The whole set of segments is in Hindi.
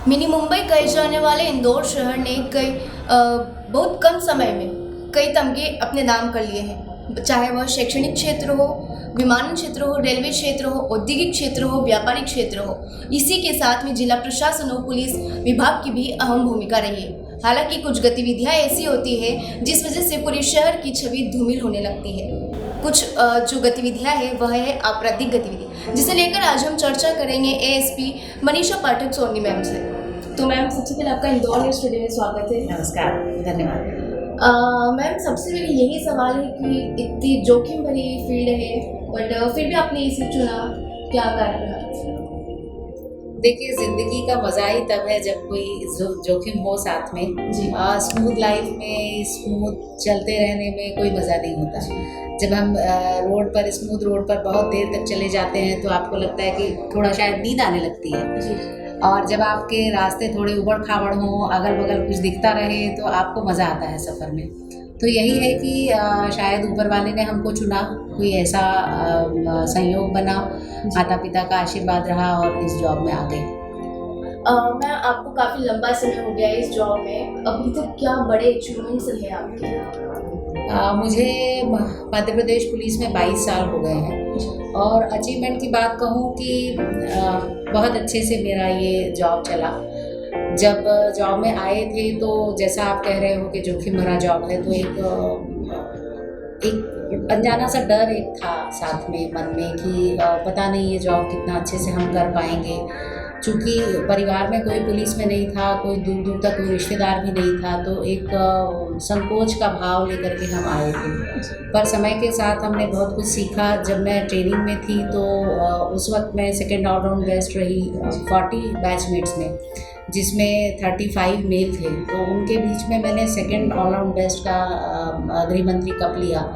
मिनी मुंबई कहे जाने वाले इंदौर शहर ने बहुत कम समय में कई तमगे अपने नाम कर लिए हैं, चाहे वह शैक्षणिक क्षेत्र हो, विमानन क्षेत्र हो, रेलवे क्षेत्र हो, औद्योगिक क्षेत्र हो, व्यापारिक क्षेत्र हो। इसी के साथ में जिला प्रशासन और पुलिस विभाग की भी अहम भूमिका रही है। हालांकि कुछ गतिविधियां ऐसी होती है जिस वजह से पूरे शहर की छवि धूमिल होने लगती है। कुछ जो गतिविधियां हैं वह है आपराधिक गतिविधि, जिसे लेकर आज हम चर्चा करेंगे एएसपी मनीषा पाठक सोनी मैम से। तो मैम, सबसे पहले आपका इंदौर न्यूज़ स्टूडियो में स्वागत है। नमस्कार, धन्यवाद। मैम, सबसे पहले यही सवाल है कि इतनी जोखिम भरी फील्ड है, बट फिर भी आपने इसे चुना, क्या कारण रहा? देखिए, ज़िंदगी का मज़ा ही तब है जब कोई जोखिम हो साथ में। जी। स्मूथ लाइफ में स्मूथ चलते रहने में कोई मज़ा नहीं होता। जब हम स्मूथ रोड पर बहुत देर तक चले जाते हैं तो आपको लगता है कि थोड़ा शायद नींद आने लगती है। जी। और जब आपके रास्ते थोड़े उबड़ खाबड़ हों, अगल बगल कुछ दिखता रहे, तो आपको मज़ा आता है सफ़र में। तो यही है कि शायद ऊपर वाले ने हमको चुना, कोई ऐसा संयोग बना, माता पिता का आशीर्वाद रहा और इस जॉब में आ गए। मैं आपको काफ़ी लंबा समय हो गया है इस जॉब में, अभी तक क्या बड़े अचीवमेंट्स रहे आपके? मुझे मध्य प्रदेश पुलिस में 22 साल हो गए हैं और अचीवमेंट की बात कहूँ कि बहुत अच्छे से मेरा ये जॉब चला। जब जॉब में आए थे तो जैसा आप कह रहे हो कि जोखिम भरा जॉब है, तो एक अनजाना सा डर एक था साथ में मन में कि पता नहीं ये जॉब कितना अच्छे से हम कर पाएंगे। चूँकि परिवार में कोई पुलिस में नहीं था, कोई दूर दूर तक कोई रिश्तेदार भी नहीं था, तो एक संकोच का भाव लेकर के हम आए थे। पर समय के साथ हमने बहुत कुछ सीखा। जब मैं ट्रेनिंग में थी तो उस वक्त मैं सेकेंड ऑलराउंड बेस्ट रही 40 बैचमेट्स में, जिसमें 35 मेल थे। तो उनके बीच में मैंने सेकेंड ऑलराउंड बेस्ट का गृह मंत्री कप लिया।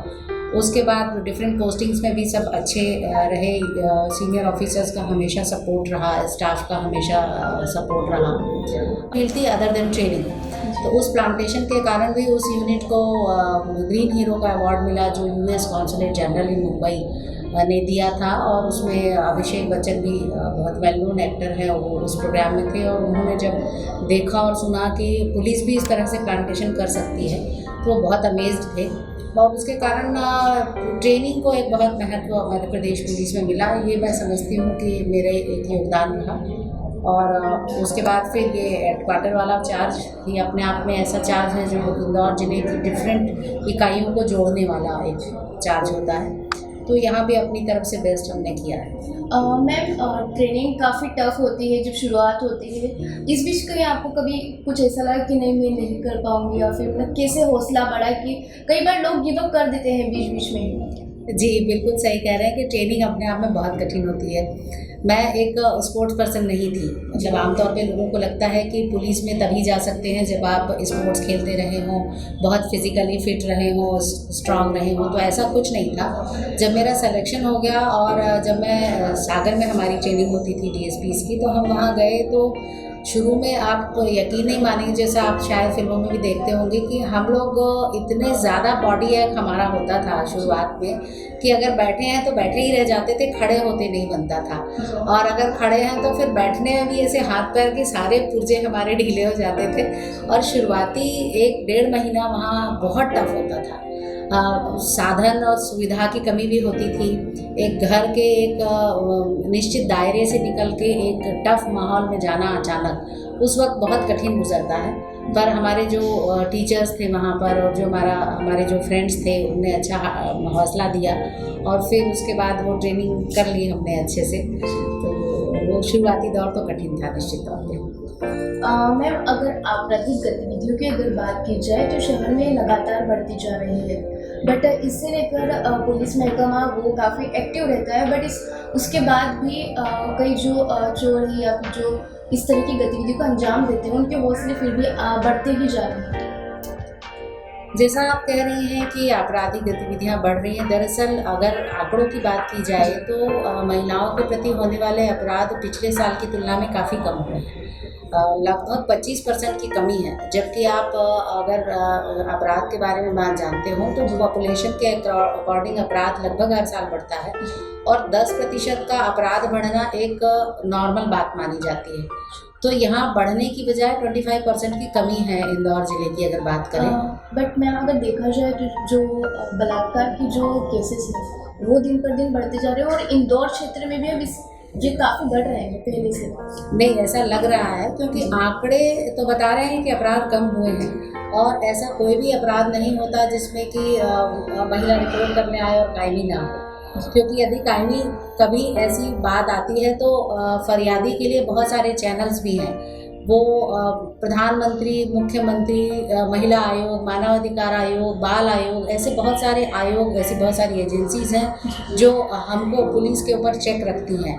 उसके बाद डिफरेंट पोस्टिंग्स में भी सब अच्छे रहे। सीनियर ऑफिसर्स का हमेशा सपोर्ट रहा, स्टाफ का हमेशा सपोर्ट रहा। फील्ड थी अदर देन ट्रेनिंग, तो उस प्लांटेशन के कारण भी उस यूनिट को ग्रीन हीरो का अवार्ड मिला, जो US consulate general in Mumbai ने दिया था। और उसमें अभिषेक बच्चन भी बहुत वेल नोन एक्टर है, वो उस प्रोग्राम में थे। और उन्होंने जब देखा और सुना कि पुलिस भी इस तरह से प्लांटेशन कर सकती है, तो वो बहुत अमेज्ड थे। और उसके कारण ट्रेनिंग को एक बहुत महत्व मध्य प्रदेश पुलिस में मिला। ये मैं समझती हूँ कि मेरे एक योगदान रहा। और उसके बाद फिर ये हेडक्वार्टर वाला चार्ज, ये अपने आप में ऐसा चार्ज है जो इंदौर जिले की डिफरेंट इकाइयों को जोड़ने वाला एक चार्ज होता है। तो यहाँ भी अपनी तरफ से बेस्ट हमने किया है। मैम, ट्रेनिंग काफ़ी टफ होती है जब शुरुआत होती है। इस बीच कहीं आपको कभी कुछ ऐसा लगा कि नहीं, मैं नहीं कर पाऊँगी, या फिर मतलब कैसे हौसला बढ़ा कि कई बार लोग गिव अप कर देते हैं बीच बीच में? जी, बिल्कुल सही कह रहे हैं कि ट्रेनिंग अपने आप में बहुत कठिन होती है। मैं एक स्पोर्ट्स पर्सन नहीं थी। मतलब आमतौर पे लोगों को लगता है कि पुलिस में तभी जा सकते हैं जब आप स्पोर्ट्स खेलते रहे हों, बहुत फिज़िकली फिट रहे हों, स्ट्रांग रहे हों। तो ऐसा कुछ नहीं था। जब मेरा सिलेक्शन हो गया और जब मैं सागर में हमारी ट्रेनिंग होती थी डीएसपीज़ की, तो हम वहाँ गए तो शुरू में आप यकीन नहीं मानेंगे, जैसा आप शायद फिल्मों में भी देखते होंगे कि हम लोग इतने ज़्यादा बॉडी एक हमारा होता था शुरुआत में कि अगर बैठे हैं तो बैठे ही रह जाते थे, खड़े होते नहीं बनता था। और अगर खड़े हैं तो फिर बैठने में भी ऐसे हाथ पैर के सारे पुर्जे हमारे ढीले हो जाते थे। और शुरुआती 1-1.5 महीना वहाँ बहुत टफ होता था। साधन और सुविधा की कमी भी होती थी। एक घर के एक निश्चित दायरे से निकल के एक टफ माहौल में जाना अचानक उस वक्त बहुत कठिन गुजरता है। पर हमारे जो टीचर्स थे वहाँ पर, और जो हमारे जो फ्रेंड्स थे, उनने अच्छा हौसला दिया। और फिर उसके बाद वो ट्रेनिंग कर ली हमने अच्छे से। तो वो शुरुआती दौर तो कठिन था निश्चित तौर पर। मैम, अगर आपराधिक गतिविधियों की अगर बात की जाए तो शहर में लगातार बढ़ती जा रही है, बट इससे लेकर पुलिस महकमा वो काफ़ी एक्टिव रहता है। बट उसके बाद भी कई जो चोर या फिर जो इस तरह की गतिविधियों को अंजाम देते हैं, उनके हौसले फिर भी बढ़ते ही जा रहे हैं। जैसा आप कह रही हैं कि आपराधिक गतिविधियां बढ़ रही हैं, दरअसल अगर आंकड़ों की बात की जाए तो महिलाओं के प्रति होने वाले अपराध पिछले साल की तुलना में काफ़ी कम हुए हैं। लगभग 25% की कमी है। जबकि आप अगर अपराध के बारे में बात जानते हो तो पॉपुलेशन के अकॉर्डिंग अपराध लगभग हर साल बढ़ता है। और 10% का अपराध बढ़ना एक नॉर्मल बात मानी जाती है। तो यहाँ बढ़ने की बजाय 25% की कमी है इंदौर ज़िले की अगर बात करें। बट मैम अगर देखा जाए तो जो बलात्कार की जो केसेस हैं वो दिन पर दिन बढ़ते जा रहे हैं और इंदौर क्षेत्र में भी अब ये काफ़ी बढ़ रहे हैं पहले से। नहीं, ऐसा लग रहा है क्योंकि आंकड़े तो बता रहे हैं कि अपराध कम हुए हैं और ऐसा कोई भी अपराध नहीं होता जिसमें कि महिला रिपोर्ट करने आए और कायमी ना हो। क्योंकि यदि कायमी कभी ऐसी बात आती है तो फरियादी के लिए बहुत सारे चैनल्स भी हैं। वो प्रधानमंत्री, मुख्यमंत्री, महिला आयोग, मानवाधिकार आयोग, बाल आयोग, ऐसे बहुत सारे आयोग, ऐसी बहुत सारी एजेंसीज़ हैं जो हमको पुलिस के ऊपर चेक रखती हैं,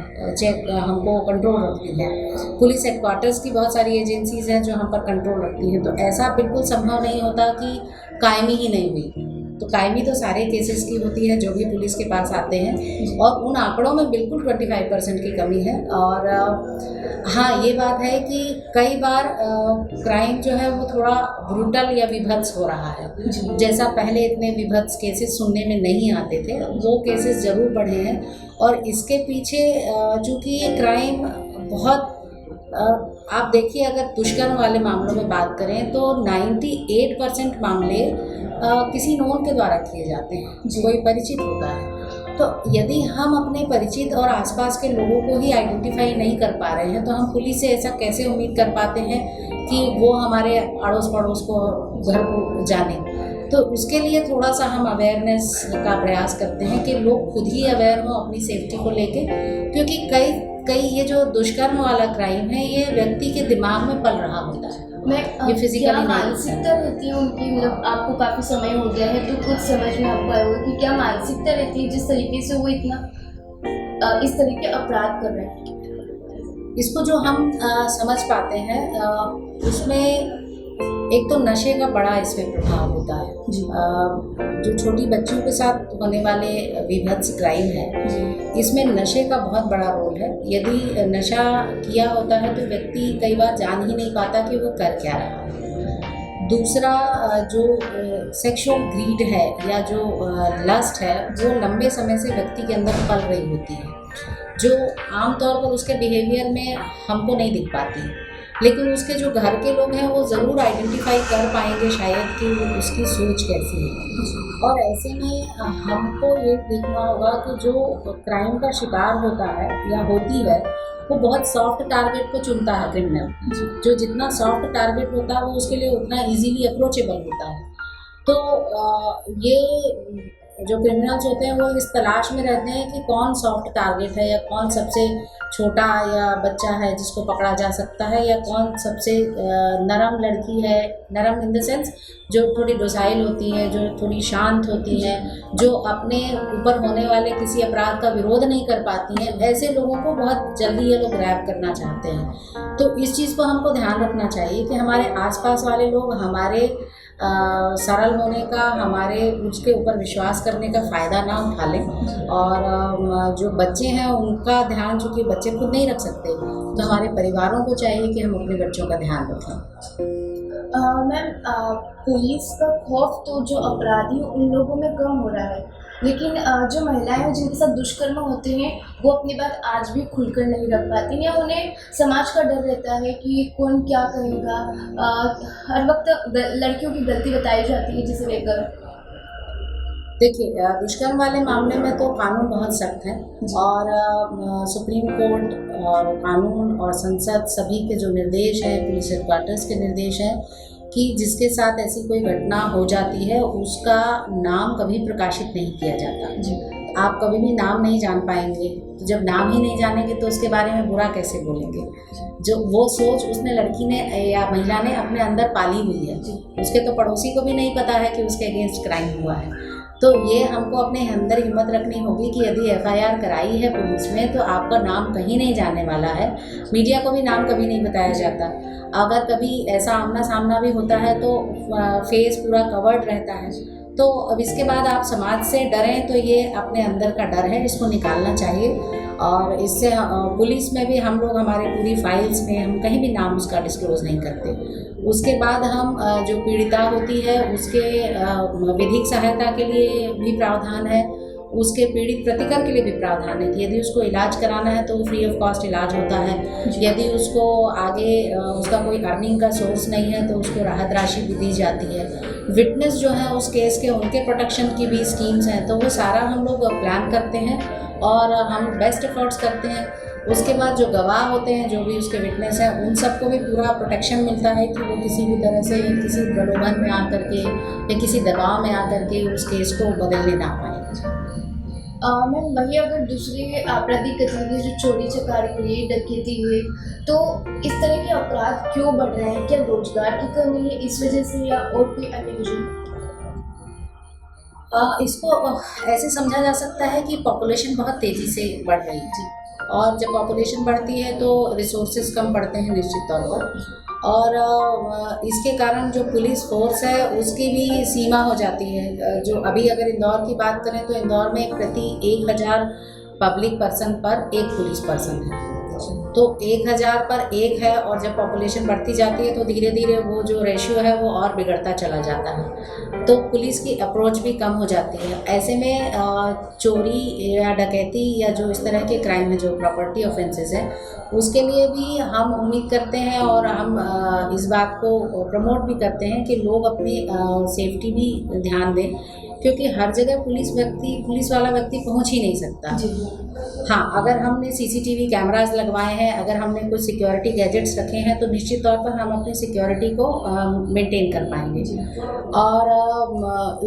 हमको कंट्रोल रखती हैं। पुलिस हेडक्वार्टर्स की बहुत सारी एजेंसीज़ हैं जो हम पर कंट्रोल रखती हैं। तो ऐसा बिल्कुल संभव नहीं होता कि कायमी ही नहीं हुई। तो कायमी तो सारे केसेस की होती है जो भी पुलिस के पास आते हैं और उन आंकड़ों में बिल्कुल 25% की कमी है। और हाँ, ये बात है कि कई बार क्राइम जो है वो थोड़ा ब्रूटल या विभत्स हो रहा है। जैसा पहले इतने विभत्स केसेस सुनने में नहीं आते थे, वो केसेस ज़रूर बढ़े हैं। और इसके पीछे चूँकि ये क्राइम बहुत आप देखिए, अगर दुष्कर्म वाले मामलों में बात करें तो 98% मामले किसी नोन के द्वारा किए जाते हैं, कोई परिचित होता है। तो यदि हम अपने परिचित और आसपास के लोगों को ही आइडेंटिफाई नहीं कर पा रहे हैं तो हम पुलिस से ऐसा कैसे उम्मीद कर पाते हैं कि वो हमारे अड़ोस पड़ोस को, घर को जाने। तो उसके लिए थोड़ा सा हम अवेयरनेस का प्रयास करते हैं कि लोग खुद ही अवेयर हों अपनी सेफ्टी को लेके, क्योंकि कई ये जो दुष्कर्म वाला क्राइम है ये व्यक्ति के दिमाग में पल रहा होता है। ये फिजिकली मानसिकता रहती है उनकी, मतलब आपको काफ़ी समय हो गया है तो कुछ समझ में आपको आया होगा कि क्या मानसिकता रहती है जिस तरीके से वो इतना इस तरह के अपराध कर रहे हैं। इसको जो हम समझ पाते हैं उसमें एक तो नशे का बड़ा इसमें प्रभाव होता है। जो छोटी बच्चियों के साथ होने वाले विभत्स क्राइम है, इसमें नशे का बहुत बड़ा रोल है। यदि नशा किया होता है तो व्यक्ति कई बार जान ही नहीं पाता कि वो कर क्या रहा है। दूसरा, जो सेक्सुअल ग्रीड है या जो लस्ट है वो लंबे समय से व्यक्ति के अंदर पल रही होती है, जो आमतौर पर उसके बिहेवियर में हमको नहीं दिख पाती, लेकिन उसके जो घर के लोग हैं वो ज़रूर आइडेंटिफाई कर पाएंगे शायद कि उसकी सोच कैसी है। और ऐसे में हमको ये देखना होगा कि जो क्राइम का शिकार होता है या होती है वो बहुत सॉफ्ट टारगेट को चुनता है क्रिमिनल। जो जितना सॉफ्ट टारगेट होता है वो उसके लिए उतना इजीली अप्रोचेबल होता है। तो ये जो क्रिमिनल्स होते हैं वो इस तलाश में रहते हैं कि कौन सॉफ्ट टारगेट है या कौन सबसे छोटा या बच्चा है जिसको पकड़ा जा सकता है, या कौन सबसे नरम लड़की है, नरम इन द सेंस जो थोड़ी डोसाइल होती हैं, जो थोड़ी शांत होती हैं, जो अपने ऊपर होने वाले किसी अपराध का विरोध नहीं कर पाती हैं। ऐसे लोगों को बहुत जल्दी ये लोग ग्रैब करना चाहते हैं। तो इस चीज़ को हमको ध्यान रखना चाहिए कि हमारे आसपास वाले लोग हमारे सरल होने का, हमारे उसके ऊपर विश्वास करने का फ़ायदा ना उठा लें। और जो बच्चे हैं उनका ध्यान, चूँकि बच्चे खुद नहीं रख सकते, तो हमारे परिवारों को चाहिए कि हम अपने बच्चों का ध्यान रखें। मैम, पुलिस का खौफ तो जो अपराधी उन लोगों में कम हो रहा है, लेकिन जो महिलाएं हैं जिनके साथ दुष्कर्म होते हैं वो अपनी बात आज भी खुलकर नहीं रख पाती, या उन्हें समाज का डर रहता है कि कौन क्या कहेगा। हर वक्त लड़कियों की गलती बताई जाती है जिसे लेकर। देखिए, दुष्कर्म वाले मामले में तो कानून बहुत सख्त है और सुप्रीम कोर्ट और कानून और संसद सभी के जो निर्देश हैं, पुलिस हेडक्वार्टर्स के निर्देश हैं कि जिसके साथ ऐसी कोई घटना हो जाती है उसका नाम कभी प्रकाशित नहीं किया जाता। आप कभी भी नाम नहीं जान पाएंगे, तो जब नाम ही नहीं जानेंगे तो उसके बारे में बुरा कैसे बोलेंगे। जो वो सोच उसने लड़की ने या महिला ने अपने अंदर पाली हुई है, उसके तो पड़ोसी को भी नहीं पता है कि उसके अगेंस्ट क्राइम हुआ है। तो ये हमको अपने अंदर हिम्मत रखनी होगी कि यदि FIR कराई है पुलिस में तो आपका नाम कहीं नहीं जाने वाला है। मीडिया को भी नाम कभी नहीं बताया जाता। अगर कभी ऐसा आमना सामना भी होता है तो फेस पूरा कवर्ड रहता है। तो अब इसके बाद आप समाज से डरें तो ये अपने अंदर का डर है, इसको निकालना चाहिए। और इससे पुलिस में भी हम लोग हमारे पूरी फाइल्स में हम कहीं भी नाम उसका डिस्क्लोज़ नहीं करते। उसके बाद हम जो पीड़िता होती है उसके विधिक सहायता के लिए भी प्रावधान है उसके पीड़ित प्रतिकर के लिए भी प्रावधान है कि यदि उसको इलाज कराना है तो वो फ्री ऑफ कॉस्ट इलाज होता है। यदि उसको आगे उसका कोई अर्निंग का सोर्स नहीं है तो उसको राहत राशि भी दी जाती है। विटनेस जो है उस केस के, उनके प्रोटेक्शन की भी स्कीम्स हैं। तो वो सारा हम लोग प्लान करते हैं और हम बेस्ट एफर्ट्स करते हैं। उसके बाद जो गवाह होते हैं, जो भी उसके विटनेस हैं, उन सबको भी पूरा प्रोटेक्शन मिलता है कि वो किसी भी तरह से किसी प्रलोभन में आकर के या किसी दबाव में आकर के उस केस को बदलने ना पाए। मैम, वही अगर दूसरी आपराधिक गतिविधि जो चोरी चकारी हुई, डकैती हुई, तो इस तरह के अपराध क्यों बढ़ रहे हैं? क्या रोजगार की कमी है इस वजह से या और कोई अन्य वजह? इसको ऐसे समझा जा सकता है कि पॉपुलेशन बहुत तेज़ी से बढ़ रही है और जब पॉपुलेशन बढ़ती है तो रिसोर्सेज कम पड़ते हैं निश्चित तौर पर, और इसके कारण जो पुलिस फोर्स है उसकी भी सीमा हो जाती है। जो अभी अगर इंदौर की बात करें तो इंदौर में प्रति 1000 पब्लिक पर्सन पर एक पुलिस पर्सन है। तो 1000 पर एक है, और जब पॉपुलेशन बढ़ती जाती है तो धीरे धीरे वो जो रेशियो है वो और बिगड़ता चला जाता है, तो पुलिस की अप्रोच भी कम हो जाती है। ऐसे में चोरी या डकैती या जो इस तरह के क्राइम है, जो प्रॉपर्टी ऑफेंसेस है, उसके लिए भी हम उम्मीद करते हैं और हम इस बात को प्रमोट भी करते हैं कि लोग अपनी सेफ्टी भी ध्यान दें, क्योंकि हर जगह पुलिस वाला व्यक्ति पहुंच ही नहीं सकता। हाँ, अगर हमने सीसीटीवी कैमरास लगवाए हैं, अगर हमने कुछ सिक्योरिटी गैजेट्स रखे हैं, तो निश्चित तौर पर हम अपनी सिक्योरिटी को मेंटेन कर पाएंगे। और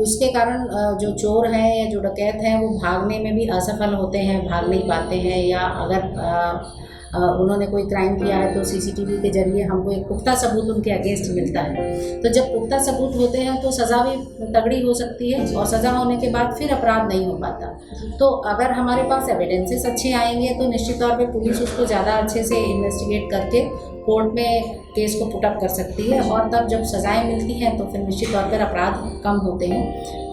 उसके कारण जो चोर हैं या जो डकैत हैं वो भागने में भी असफल होते हैं, भाग नहीं पाते हैं, या अगर उन्होंने कोई क्राइम किया है तो सीसीटीवी के जरिए हमको एक पुख्ता सबूत उनके अगेंस्ट मिलता है। तो जब पुख्ता सबूत होते हैं तो सज़ा भी तगड़ी हो सकती है, और सज़ा होने के बाद फिर अपराध नहीं हो पाता। तो अगर हमारे पास एविडेंसेस अच्छे आएंगे तो निश्चित तौर पे पुलिस उसको ज़्यादा अच्छे से इन्वेस्टिगेट करके कोर्ट में केस को पुटअप कर सकती है, और तब जब सज़ाएं मिलती हैं तो फिर निश्चित तौर पर अपराध कम होते हैं।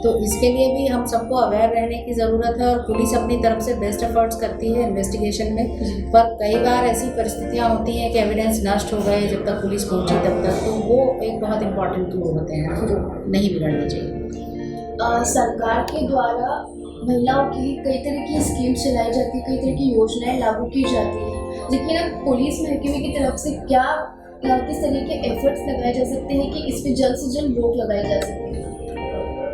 तो इसके लिए भी हम सबको अवेयर रहने की ज़रूरत है, और पुलिस अपनी तरफ से बेस्ट एफर्ट्स करती है इन्वेस्टिगेशन में। पर कई बार ऐसी परिस्थितियां होती हैं कि एविडेंस नष्ट हो गए जब तक पुलिस पहुंची तब तक, तो वो एक बहुत इंपॉर्टेंट टूल होते हैं जो नहीं बिगड़ने चाहिए। सरकार के द्वारा महिलाओं के लिए कई तरह की स्कीम चलाई जाती है, कई तरह की योजनाएं लागू की जाती हैं, लेकिन अब पुलिस महकमे की तरफ से किस तरह के एफर्ट्स लगाए जा सकते हैं कि इस पर जल्द से जल्द रोक लगाई जा सके?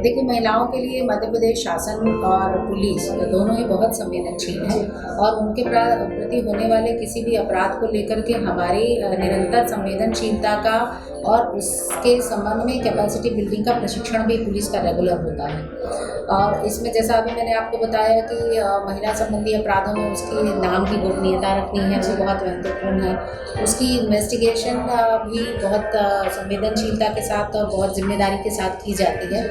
देखिए, महिलाओं के लिए मध्य प्रदेश शासन और पुलिस दोनों ही बहुत संवेदनशील हैं, और उनके प्रति होने वाले किसी भी अपराध को लेकर के हमारी निरंतर संवेदनशीलता का और उसके संबंध में कैपेसिटी बिल्डिंग का प्रशिक्षण भी पुलिस का रेगुलर होता है। और इसमें जैसा अभी मैंने आपको बताया कि महिला संबंधी अपराधों में उसकी नाम की गोपनीयता रखनी है, वो बहुत महत्वपूर्ण है। उसकी इन्वेस्टिगेशन भी बहुत संवेदनशीलता के साथ और बहुत जिम्मेदारी के साथ की जाती है।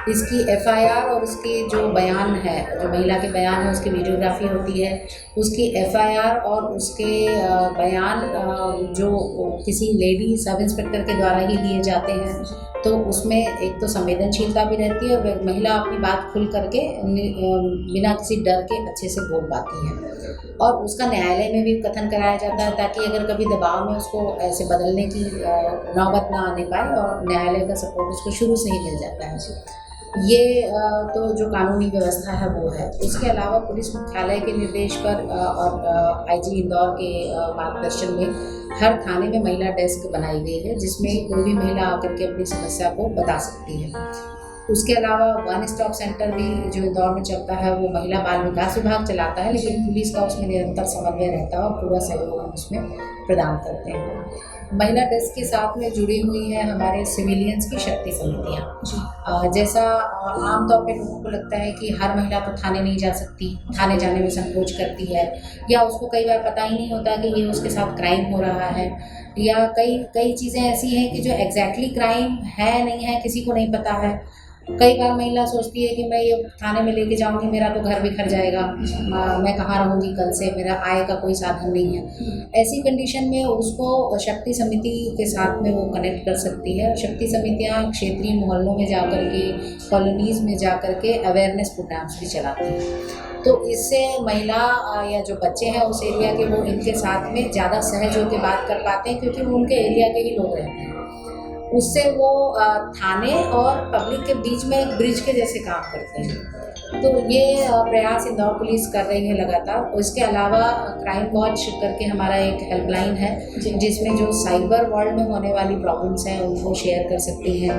इसकी एफआईआर और उसके जो बयान है, जो महिला के बयान है, उसकी वीडियोग्राफी होती है। उसकी एफआईआर और उसके बयान जो किसी लेडी सब इंस्पेक्टर के द्वारा ही लिए जाते हैं, तो उसमें एक तो संवेदनशीलता भी रहती है, और महिला अपनी बात खुल करके बिना किसी डर के अच्छे से बोल पाती है। और उसका न्यायालय में भी कथन कराया जाता है, ताकि अगर कभी दबाव में उसको ऐसे बदलने की नौबत ना आने पाए, और न्यायालय का सपोर्ट उसको शुरू से ही मिल जाता है। ये तो जो कानूनी व्यवस्था है वो है। इसके अलावा पुलिस मुख्यालय के निर्देश पर और आईजी इंदौर के मार्गदर्शन में हर थाने में महिला डेस्क बनाई गई है, जिसमें कोई भी महिला आकर के अपनी समस्या को बता सकती है। उसके अलावा वन स्टॉप सेंटर भी जो इंदौर में चलता है वो महिला बाल विकास विभाग चलाता है, लेकिन पुलिस का उसमें निरंतर समन्वय रहता है और पूरा सहयोग हम उसमें प्रदान करते हैं। महिला डेस्क के साथ में जुड़ी हुई है हमारे सिविलियंस की शक्ति समितियाँ। जैसा आमतौर पे लोगों को लगता है कि हर महिला तो थाने नहीं जा सकती, थाने जाने में संकोच करती है, या उसको कई बार पता ही नहीं होता कि ये उसके साथ क्राइम हो रहा है, या कई चीज़ें ऐसी हैं कि जो एग्जैक्टली क्राइम है नहीं है किसी को नहीं पता है। कई बार महिला सोचती है कि मैं ये थाने में लेके जाऊंगी, मेरा तो घर बिखर जाएगा, मैं कहाँ रहूँगी कल से, मेरा आय का कोई साधन नहीं है। ऐसी कंडीशन में उसको शक्ति समिति के साथ में वो कनेक्ट कर सकती है। शक्ति समितियाँ क्षेत्रीय मोहल्लों में जाकर के, कॉलोनीज़ में जाकर के अवेयरनेस प्रोग्राम्स भी चलाती हैं। तो इससे महिला या जो बच्चे हैं उस एरिया के, वो इनके साथ में ज़्यादा सहज होकर बात कर पाते हैं, क्योंकि वो उनके एरिया के ही लोग रहते हैं। उससे वो थाने और पब्लिक के बीच में एक ब्रिज के जैसे काम करते हैं। तो ये प्रयास इंदौर पुलिस कर रही है लगातार। और इसके अलावा क्राइम वॉच करके हमारा एक हेल्पलाइन है जिसमें जो साइबर वर्ल्ड में होने वाली प्रॉब्लम्स हैं उनको शेयर कर सकती हैं।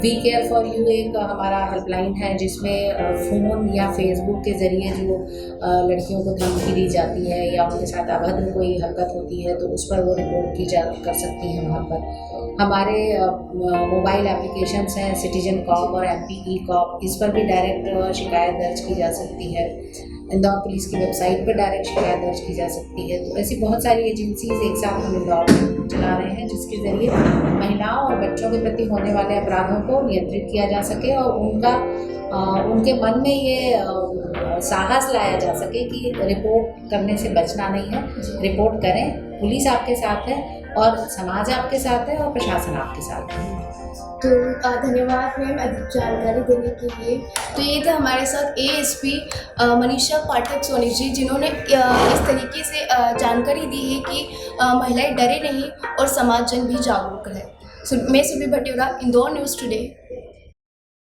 वी केयर फॉर यू एक हमारा हेल्पलाइन है जिसमें फ़ोन या फेसबुक के ज़रिए जो लड़कियों को धमकी दी जाती है या उनके साथ अभद्र कोई हरकत होती है तो उस पर वो रिपोर्ट की जा कर सकती हैं वहाँ पर। हमारे मोबाइल एप्लीकेशंस हैं सिटीजन कॉप और MP ई-कॉप, इस पर भी डायरेक्ट शिकायत दर्ज की जा सकती है। इंदौर पुलिस की वेबसाइट पर डायरेक्ट शिकायत दर्ज की जा सकती है। तो ऐसी बहुत सारी एजेंसीज एक साथ हम इंदौर में चला रहे हैं जिसके ज़रिए महिलाओं और बच्चों के प्रति होने वाले अपराधों को नियंत्रित किया जा सके और उनके मन में ये साहस लाया जा सके कि रिपोर्ट करने से बचना नहीं है, रिपोर्ट करें, पुलिस आपके साथ है और समाज आपके साथ है और प्रशासन आपके साथ है। तो धन्यवाद मैम अधिक जानकारी देने के लिए। तो ये थे हमारे साथ ASP मनीषा पाठक सोनी जी जिन्होंने इस तरीके से जानकारी दी है कि महिलाएं डरे नहीं और समाज जन भी जागरूक रहे। मैं सुबी भटियोरा, इंदौर न्यूज़ टुडे।